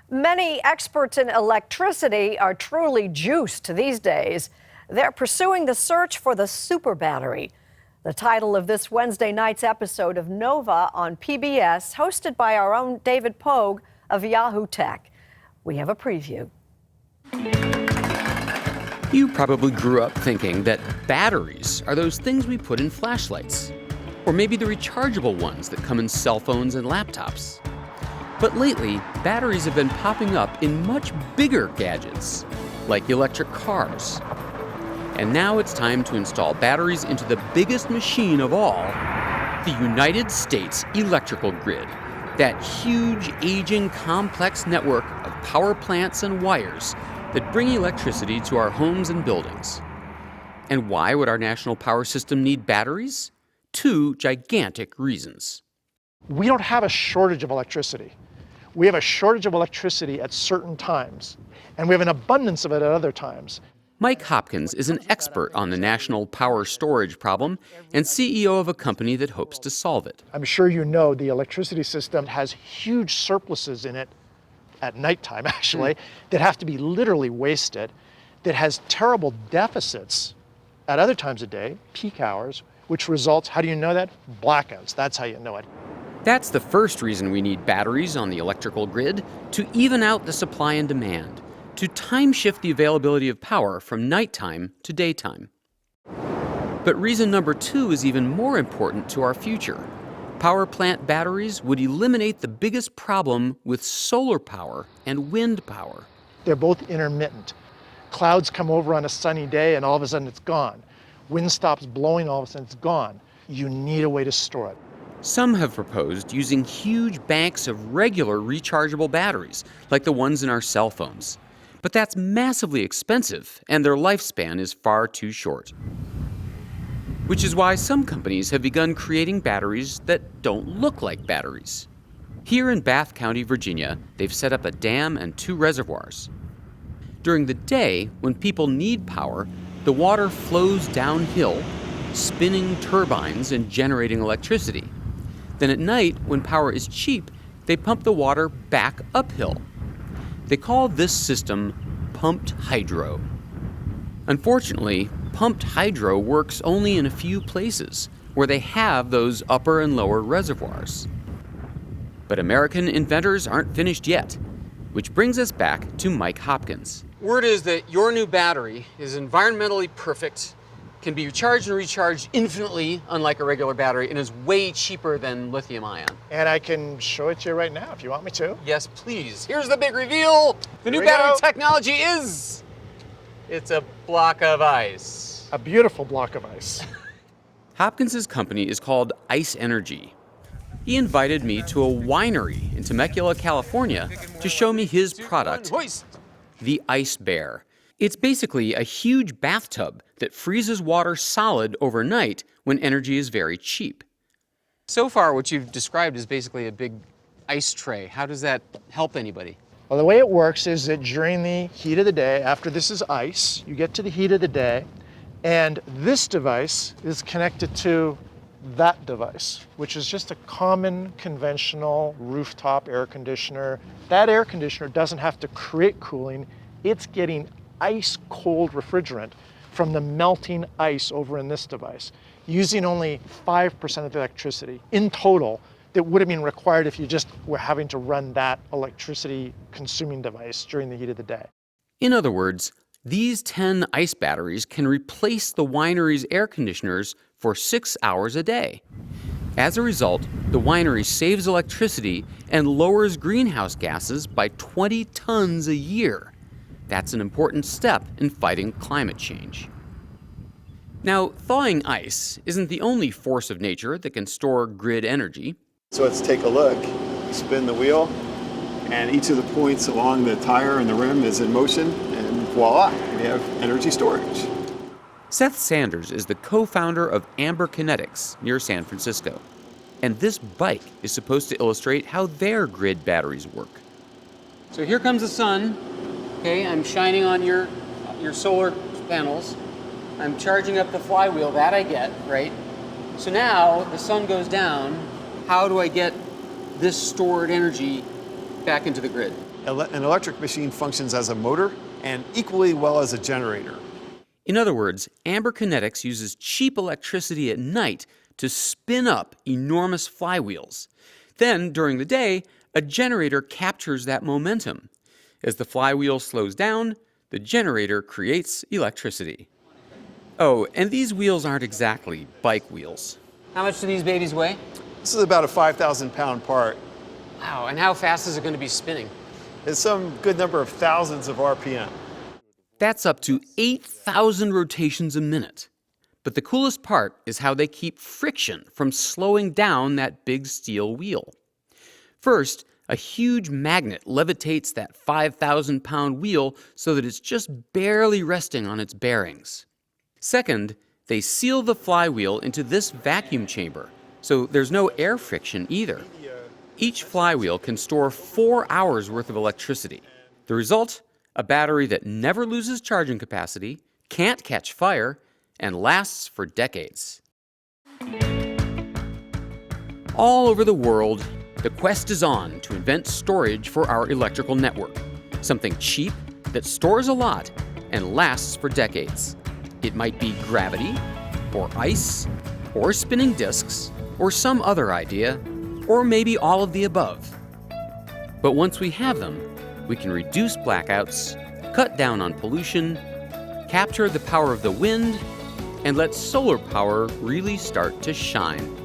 Many experts in electricity are truly juiced these days. They're pursuing the search for the super battery. The title of this Wednesday night's episode of Nova on PBS, hosted by our own David Pogue of Yahoo Tech. We have a preview. You probably grew up thinking that batteries are those things we put in flashlights, or maybe the rechargeable ones that come in cell phones and laptops. But lately, batteries have been popping up in much bigger gadgets, like electric cars. And now it's time to install batteries into the biggest machine of all, the United States electrical grid. That huge, aging, complex network of power plants and wires that bring electricity to our homes and buildings. And why would our national power system need batteries? Two gigantic reasons. We don't have a shortage of electricity. We have a shortage of electricity at certain times, and we have an abundance of it at other times. Mike Hopkins is an expert on the national power storage problem and CEO of a company that hopes to solve it. I'm sure you know the electricity system has huge surpluses in it at nighttime, actually, that have to be literally wasted, that has terrible deficits at other times of day, peak hours, which results, how do you know that? Blackouts, that's how you know it. That's the first reason we need batteries on the electrical grid, to even out the supply and demand, to time shift the availability of power from nighttime to daytime. But reason number two is even more important to our future. Power plant batteries would eliminate the biggest problem with solar power and wind power. They're both intermittent. Clouds come over on a sunny day and all of a sudden it's gone. Wind stops blowing, all of a sudden it's gone. You need a way to store it. Some have proposed using huge banks of regular rechargeable batteries, like the ones in our cell phones. But that's massively expensive, and their lifespan is far too short. Which is why some companies have begun creating batteries that don't look like batteries. Here in Bath County, Virginia, they've set up a dam and 2 reservoirs. During the day, when people need power, the water flows downhill, spinning turbines and generating electricity. Then at night, when power is cheap, they pump the water back uphill. They call this system pumped hydro. Unfortunately, pumped hydro works only in a few places where they have those upper and lower reservoirs. But American inventors aren't finished yet, which brings us back to Mike Hopkins. Word is that your new battery is environmentally perfect, can be charged and recharged infinitely, unlike a regular battery, and is way cheaper than lithium ion. And I can show it to you right now if you want me to. Yes, please. Here's the big reveal. The new battery technology is, it's a block of ice. A beautiful block of ice. Hopkins' company is called Ice Energy. He invited me to a winery in Temecula, California, to show me his product, the Ice Bear. It's basically a huge bathtub that freezes water solid overnight when energy is very cheap. So far, what you've described is basically a big ice tray. How does that help anybody? Well, the way it works is that during the heat of the day, after this is ice, you get to the heat of the day, and this device is connected to that device, which is just a common, conventional rooftop air conditioner. That air conditioner doesn't have to create cooling. It's getting ice cold refrigerant from the melting ice over in this device, using only 5% of the electricity in total that would have been required if you just were having to run that electricity consuming device during the heat of the day. In other words, these 10 ice batteries can replace the winery's air conditioners for 6 hours a day. As a result, the winery saves electricity and lowers greenhouse gases by 20 tons a year. That's an important step in fighting climate change. Now, thawing ice isn't the only force of nature that can store grid energy. So let's take a look, spin the wheel, and each of the points along the tire and the rim is in motion, and voila, we have energy storage. Seth Sanders is the co-founder of Amber Kinetics near San Francisco. And this bike is supposed to illustrate how their grid batteries work. So here comes the sun. Okay, I'm shining on your solar panels. I'm charging up the flywheel, that I get, right? So now the sun goes down. How do I get this stored energy back into the grid. An electric machine functions as a motor and equally well as a generator. In other words, Amber Kinetics uses cheap electricity at night to spin up enormous flywheels. Then, during the day, a generator captures that momentum. As the flywheel slows down, the generator creates electricity. Oh, and these wheels aren't exactly bike wheels. How much do these babies weigh? This is about a 5,000-pound part. Wow, and how fast is it going to be spinning? It's some good number of thousands of RPM. That's up to 8,000 rotations a minute. But the coolest part is how they keep friction from slowing down that big steel wheel. First, a huge magnet levitates that 5,000-pound wheel so that it's just barely resting on its bearings. Second, they seal the flywheel into this vacuum chamber, so there's no air friction either. Each flywheel can store 4 hours worth of electricity. The result? A battery that never loses charging capacity, can't catch fire, and lasts for decades. All over the world, the quest is on to invent storage for our electrical network. Something cheap that stores a lot and lasts for decades. It might be gravity, or ice, or spinning disks, or some other idea, or maybe all of the above. But once we have them, we can reduce blackouts, cut down on pollution, capture the power of the wind, and let solar power really start to shine.